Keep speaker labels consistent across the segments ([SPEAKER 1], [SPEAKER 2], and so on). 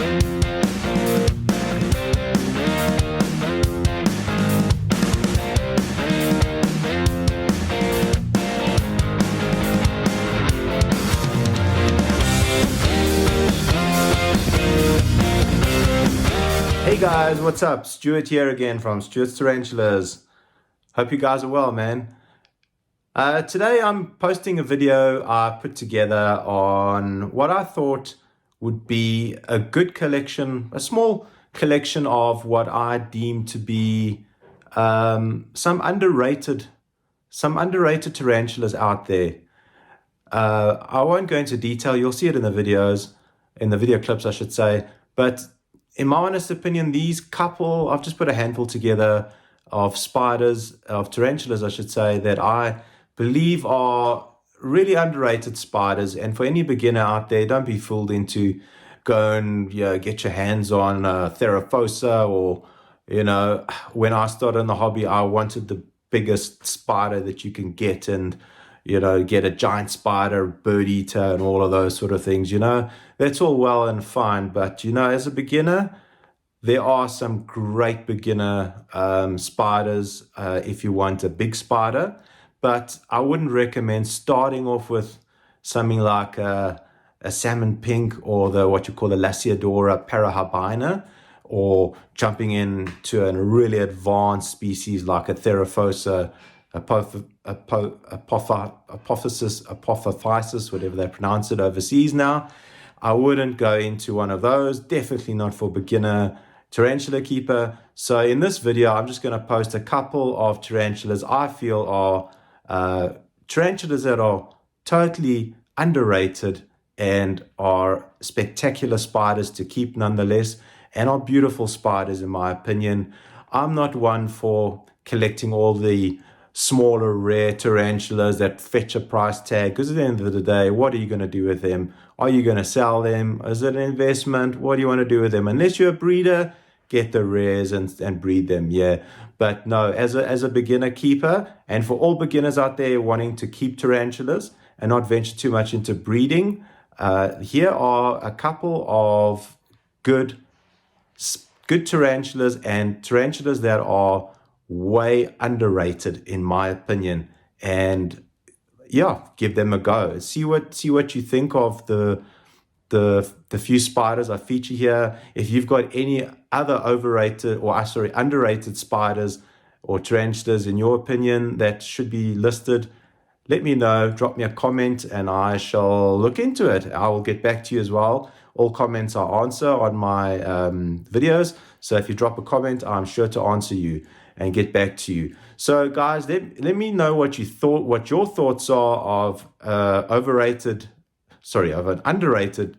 [SPEAKER 1] Hey guys, what's up? Stuart here again from Stuart's Tarantulas. Hope you guys are well, man. Today I'm posting a video I put together on what I thought would be a good collection, a small collection of what I deem to be some underrated tarantulas out there. I won't go into detail. You'll see it in the videos, in the video clips, I should say. But in my honest opinion, I've just put a handful together of tarantulas, I should say, that I believe are really underrated spiders. And for any beginner out there, don't be fooled into go and get your hands on Theraphosa, or, when I started in the hobby, I wanted the biggest spider that you can get, and get a giant spider, bird eater, and all of those sort of things. That's all well and fine, but as a beginner, there are some great beginner spiders if you want a big spider. But I wouldn't recommend starting off with something like a salmon pink, or what you call the Ladora parahybina, or jumping into a really advanced species like a Theraphosa apophysis, whatever they pronounce it overseas now. I wouldn't go into one of those, definitely not for beginner tarantula keeper. So in this video, I'm just going to post a couple of tarantulas I feel are tarantulas that are totally underrated and are spectacular spiders to keep nonetheless, and are beautiful spiders in my opinion. I'm not one for collecting all the smaller rare tarantulas that fetch a price tag, because at the end of the day, what are you going to do with them? Are you going to sell them? Is it an investment? What do you want to do with them? Unless you're a breeder, get the rares and breed them, yeah. But no, as a beginner keeper, and for all beginners out there wanting to keep tarantulas and not venture too much into breeding, here are a couple of good tarantulas, and tarantulas that are way underrated in my opinion. And yeah, give them a go. See what you think of the few spiders I feature here. If you've got any other underrated spiders or tarantulas in your opinion that should be listed, let me know. Drop me a comment and I shall look into it. I will get back to you as well. All comments I answer on my videos, so if you drop a comment, I'm sure to answer you and get back to you. So guys, let me know what your thoughts are of an underrated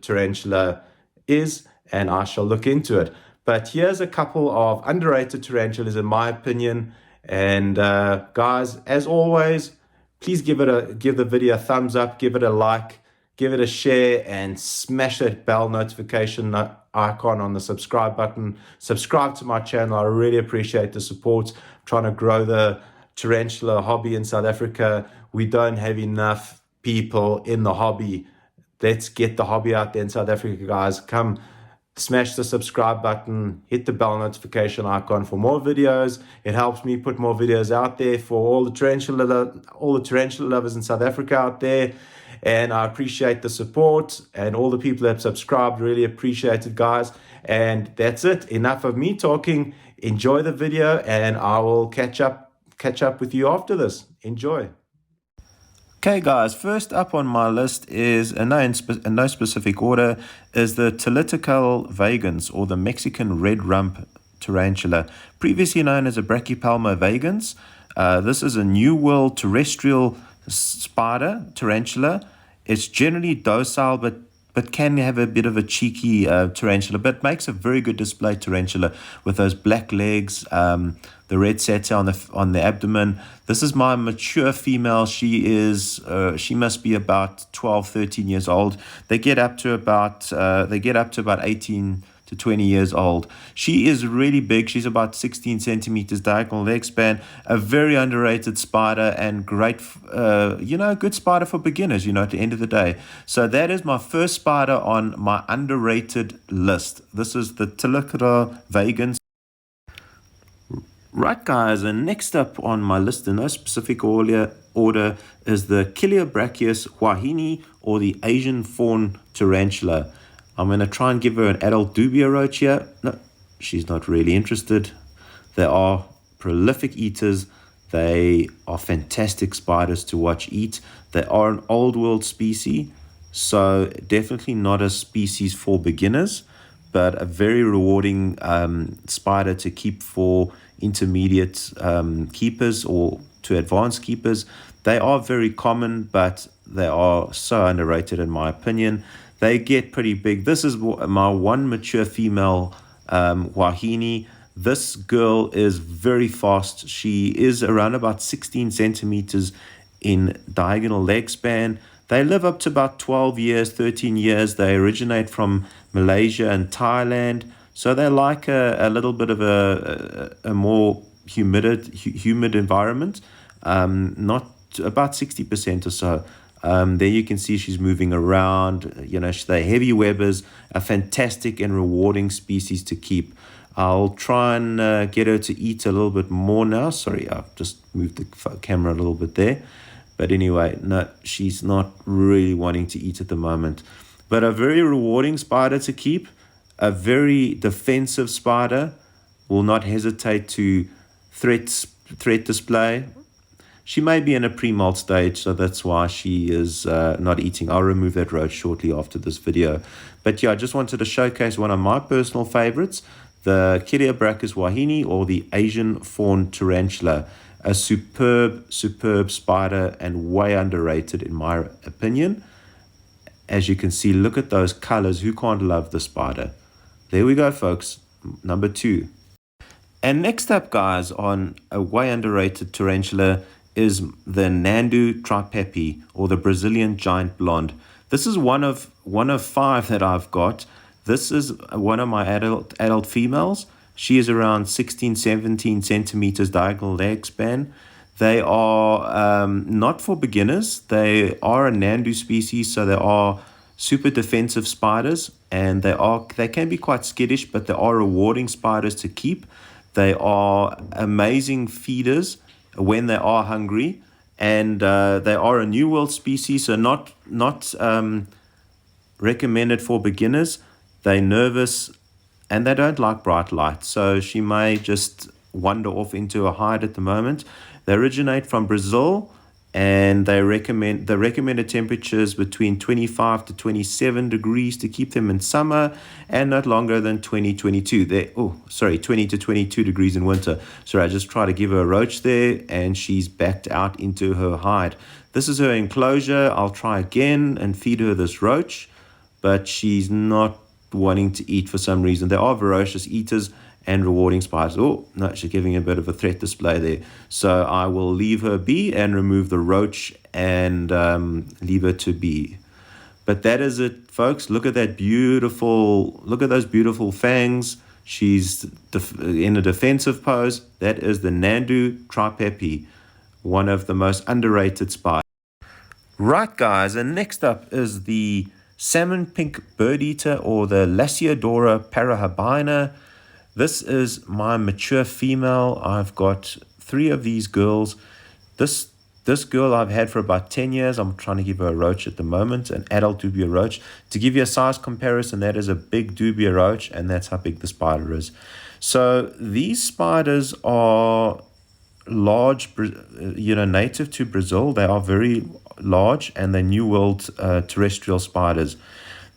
[SPEAKER 1] tarantula is, and I shall look into it. But here's a couple of underrated tarantulas in my opinion. And guys, as always, please give the video a thumbs up, give it a like, give it a share, and smash that bell notification icon on the subscribe button. Subscribe to my channel. I really appreciate the support. I'm trying to grow the tarantula hobby in South Africa. We don't have enough people in the hobby. Let's get the hobby out there in South Africa, guys. Come smash the subscribe button, hit the bell notification icon for more videos. It helps me put more videos out there for all the tarantula lovers in South Africa out there. And I appreciate the support, and all the people that have subscribed, really appreciate it, guys. And that's it. Enough of me talking. Enjoy the video, and I will catch up with you after this. Enjoy. Okay, guys, first up on my list is, in no specific order, is the Tolitical vagans, or the Mexican red rump tarantula, previously known as a Brachypelma vagans. This is a New World terrestrial spider tarantula. It's generally docile, but can have a bit of a cheeky tarantula, but makes a very good display tarantula with those black legs, the red satin on the abdomen. This is my mature female. She must be about 12, 13 years old. They get up to about 18 to to 20 years old. She is really big. She's about 16 centimeters diagonal leg span, a very underrated spider and great, good spider for beginners, at the end of the day. So that is my first spider on my underrated list. This is the Tarantulas vegan. Right, guys, and next up on my list in no specific order is the Kiliobrachius wahini, or the Asian fawn tarantula. I'm going to try and give her an adult dubia roach here. No, she's not really interested. They are prolific eaters. They are fantastic spiders to watch eat. They are an old world species, so definitely not a species for beginners, but a very rewarding spider to keep for intermediate keepers or to advanced keepers. They are very common, but they are so underrated in my opinion. They get pretty big. This is my one mature female wahini. This girl is very fast. She is around about 16 centimeters in diagonal leg span. They live up to about 12 years, 13 years. They originate from Malaysia and Thailand. So they like a little bit of a more humid environment, not about 60% or so. There you can see she's moving around. They're heavy webbers, a fantastic and rewarding species to keep. I'll try and get her to eat a little bit more now. Sorry, I've just moved the camera a little bit there. But anyway, no, she's not really wanting to eat at the moment. But a very rewarding spider to keep. A very defensive spider, will not hesitate to threat display. She may be in a pre-molt stage, so that's why she is not eating. I'll remove that roach shortly after this video. But yeah, I just wanted to showcase one of my personal favorites, the Kiliobrachius wahini, or the Asian fawn tarantula. A superb spider and way underrated in my opinion. As you can see, look at those colors. Who can't love the spider? There we go, folks. Number 2. And next up, guys, on a way underrated tarantula is the Nandu tripepi, or the Brazilian giant blonde. This is one of 5 that I've got. This is one of my adult females. She is around 16, 17 centimeters diagonal leg span. They are not for beginners. They are a Nandu species, so they are super defensive spiders, and they can be quite skittish, but they are rewarding spiders to keep. They are amazing feeders when they are hungry, and they are a new world species, so not recommended for beginners. They're nervous and they don't like bright light, so she may just wander off into a hide at the moment. They originate from Brazil, and the recommended temperatures between 25 to 27 degrees to keep them in summer, and not longer than 20 to 22 degrees in winter. Sorry, I just tried to give her a roach there, and she's backed out into her hide. This is her enclosure. I'll try again and feed her this roach, but she's not wanting to eat for some reason. They are voracious eaters and rewarding spiders. Oh, no, she's giving a bit of a threat display there. So I will leave her be and remove the roach and leave her to be. But that is it, folks. Look at those beautiful fangs. She's in a defensive pose. That is the Nandu tripepi, one of the most underrated spiders. Right, guys, and next up is the salmon pink bird eater, or the Ladora parahabina. This is my mature female. I've got 3 of these girls. This girl I've had for about 10 years. I'm trying to give her a roach at the moment, an adult dubia roach. To give you a size comparison, that is a big dubia roach, and that's how big the spider is. So these spiders are large, native to Brazil. They are very large, and they're New World terrestrial spiders.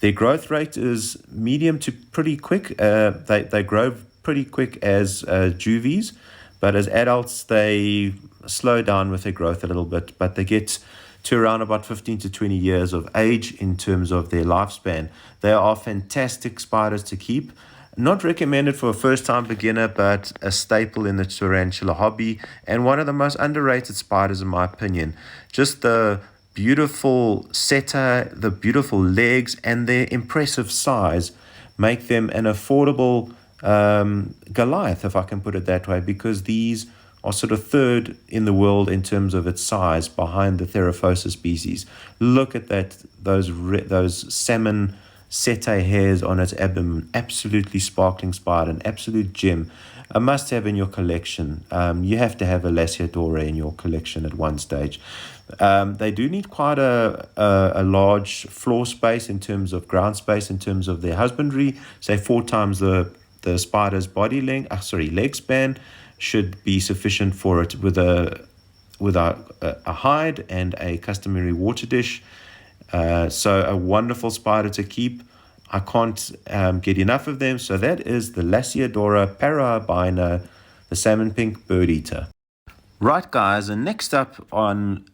[SPEAKER 1] Their growth rate is medium to pretty quick. They grow pretty quick as juvies, but as adults they slow down with their growth a little bit, but they get to around about 15 to 20 years of age in terms of their lifespan. They are fantastic spiders to keep. Not recommended for a first-time beginner, but a staple in the tarantula hobby, and one of the most underrated spiders in my opinion. Just the beautiful setter, the beautiful legs, and their impressive size make them an affordable Goliath, if I can put it that way, because these are sort of third in the world in terms of its size behind the Theraphosa species. Look at that, those salmon setae hairs on its abdomen, absolutely sparkling spider, an absolute gem. A must-have in your collection. You have to have a Ladora in your collection at one stage. They do need quite a large floor space in terms of ground space, in terms of their husbandry. Say 4 times the spider's body length, leg span should be sufficient for it with a hide and a customary water dish. So a wonderful spider to keep. I can't get enough of them. So that is the Ladora parina, the salmon pink bird eater. Right, guys, and next up on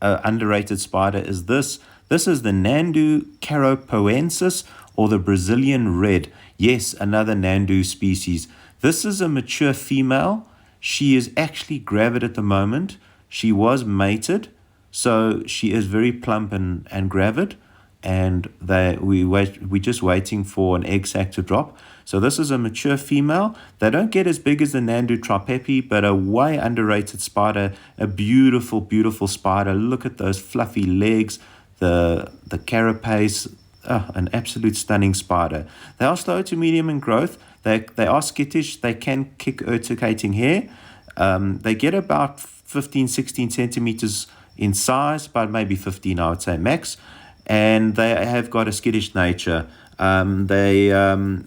[SPEAKER 1] underrated spider is this. This is the Nandu carapoensis, or the Brazilian red. Yes, another Nandu species. This is a mature female. She is actually gravid at the moment. She was mated, so she is very plump and gravid, and we're just waiting for an egg sac to drop. So this is a mature female. They don't get as big as the Nandu tripepi, but a way underrated spider, a beautiful, beautiful spider. Look at those fluffy legs, the carapace, an absolute stunning spider. They are slow to medium in growth. They are skittish. They can kick urticating hair. They get about 15, 16 centimeters in size, but maybe 15, I would say max. And they have got a skittish nature. They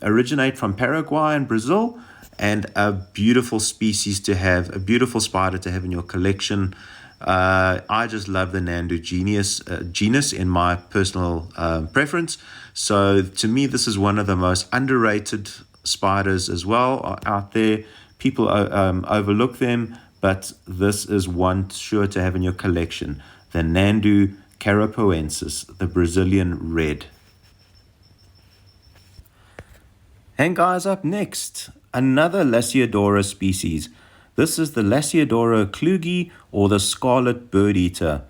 [SPEAKER 1] originate from Paraguay and Brazil, and a beautiful species to have, a beautiful spider to have in your collection. I just love the Nandu genus in my personal preference. So to me, this is one of the most underrated spiders as well out there. People overlook them, but this is one sure to have in your collection. The Nandu carapoensis, the Brazilian red. And guys, up next, another Ladora species. This is the Ladora kugie, or the scarlet bird eater.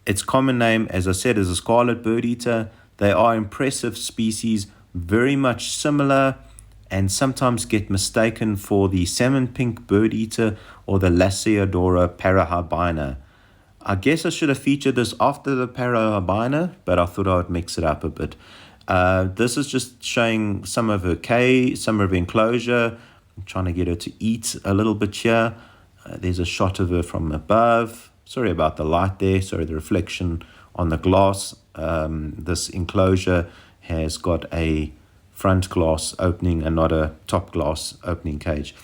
[SPEAKER 1] Its common name, as I said, is a scarlet bird eater. They are impressive species, very much similar, and sometimes get mistaken for the salmon pink bird eater or the Ladora parina. I guess I should have featured this after the parina, but I thought I would mix it up a bit. This is just showing some of her cage, some of her enclosure. I'm trying to get her to eat a little bit here. There's a shot of her from above. Sorry about the light there. Sorry, the reflection on the glass. This enclosure has got a front glass opening and not a top glass opening cage.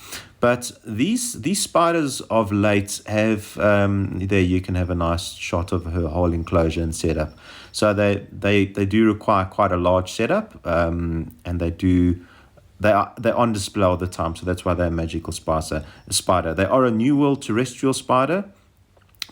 [SPEAKER 1] But these spiders of late have, there you can have a nice shot of her whole enclosure and setup. So they do require quite a large setup, and they're on display all the time. So that's why they're a magical spider. They are a New World terrestrial spider.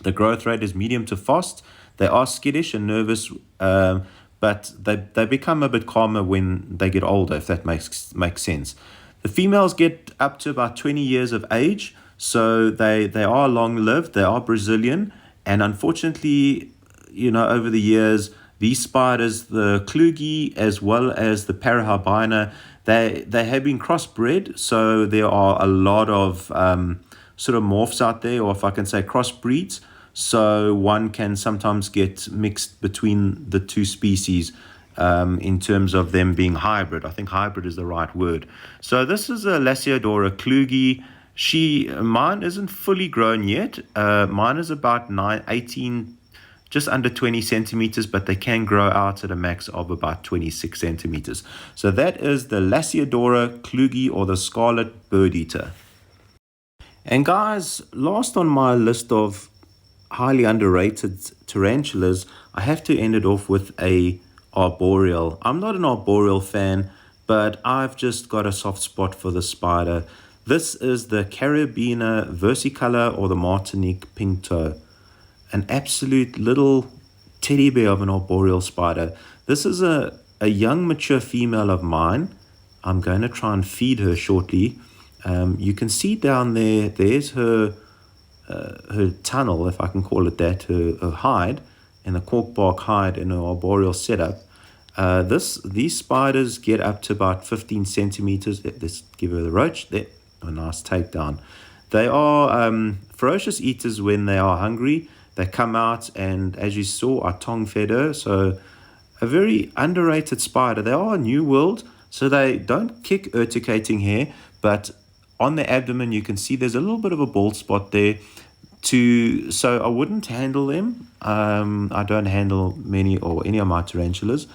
[SPEAKER 1] The growth rate is medium to fast. They are skittish and nervous, but they become a bit calmer when they get older, if that makes sense. The females get up to about 20 years of age, so they are long-lived. They are Brazilian, and unfortunately, over the years, these spiders, the kugie as well as the parina, they have been crossbred, so there are a lot of sort of morphs out there, or if I can say crossbreeds. So one can sometimes get mixed between the two species in terms of them being hybrid. I think hybrid is the right word. So this is a Ladora kugie. Mine isn't fully grown yet. Mine is about 18, just under 20 centimeters, but they can grow out at a max of about 26 centimeters. So that is the Ladora kugie, or the scarlet bird eater. And guys, last on my list of highly underrated tarantulas, I have to end it off with a arboreal. I'm not an arboreal fan, but I've just got a soft spot for the spider. This is the Carabina versicolor, or the Martinique pinktoe. An absolute little teddy bear of an arboreal spider. This is a young mature female of mine. I'm going to try and feed her shortly. You can see down there's her tunnel, if I can call it that, her hide, and the cork bark hide in an arboreal setup, these spiders get up to about 15 centimeters. Let's give her the roach. There, a nice takedown. They are ferocious eaters when they are hungry. They come out, and as you saw, I tongue fed her. So a very underrated spider. They are a new world, so they don't kick urticating hair, but on the abdomen you can see there's a little bit of a bald spot there. So I wouldn't handle them. I don't handle many or any of my tarantulas.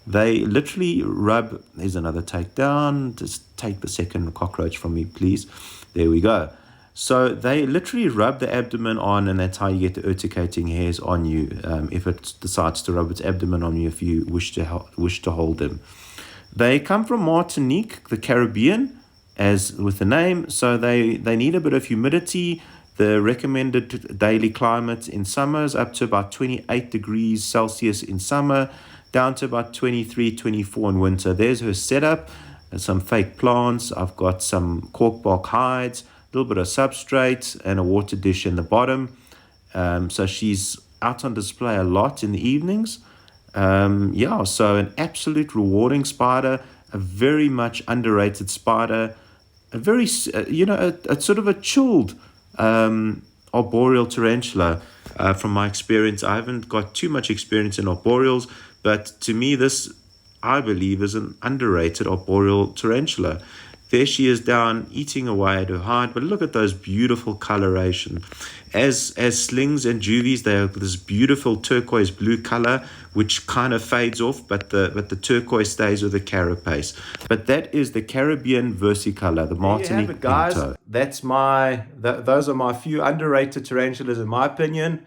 [SPEAKER 1] They literally rub. There's another takedown. Just take the second cockroach from me, please. There we go. So they literally rub the abdomen on, and that's how you get the urticating hairs on you. If it decides to rub its abdomen on you, if you wish to hold them. They come from Martinique, the Caribbean, as with the name. So they need a bit of humidity. The recommended daily climate in summer is up to about 28 degrees Celsius in summer, down to about 23, 24 in winter. There's her setup. There's some fake plants. I've got some cork bark hides, a little bit of substrate, and a water dish in the bottom. So she's out on display a lot in the evenings. So an absolute rewarding spider, a very much underrated spider, a very, a sort of a chilled arboreal tarantula. From my experience, I haven't got too much experience in arboreals, but to me this, I believe, is an underrated arboreal tarantula. There she is down eating away at her hide, but look at those beautiful coloration. As slings and juvies, they have this beautiful turquoise blue color, which kind of fades off, but the turquoise stays with the carapace. But that is the Caribbean versy color, the Martinique
[SPEAKER 2] guys.
[SPEAKER 1] pinto.
[SPEAKER 2] That's those are my few underrated tarantulas in my opinion.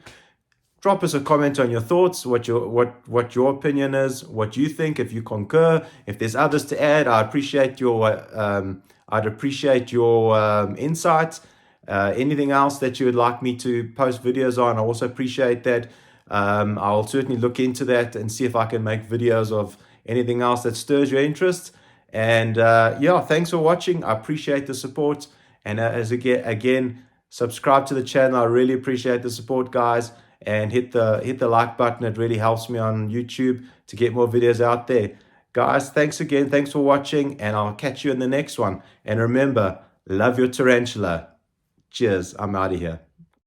[SPEAKER 2] Drop us a comment on your thoughts, what your opinion is, what you think, if you concur. If there's others to add, I'd appreciate your insights. Anything else that you would like me to post videos on, I also appreciate that. I'll certainly look into that and see if I can make videos of anything else that stirs your interest. And thanks for watching. I appreciate the support. And again, subscribe to the channel. I really appreciate the support, guys. And hit the like button. It really helps me on YouTube to get more videos out there. Guys, thanks again. Thanks for watching, and I'll catch you in the next one. And remember, love your tarantula. Cheers. I'm out of here.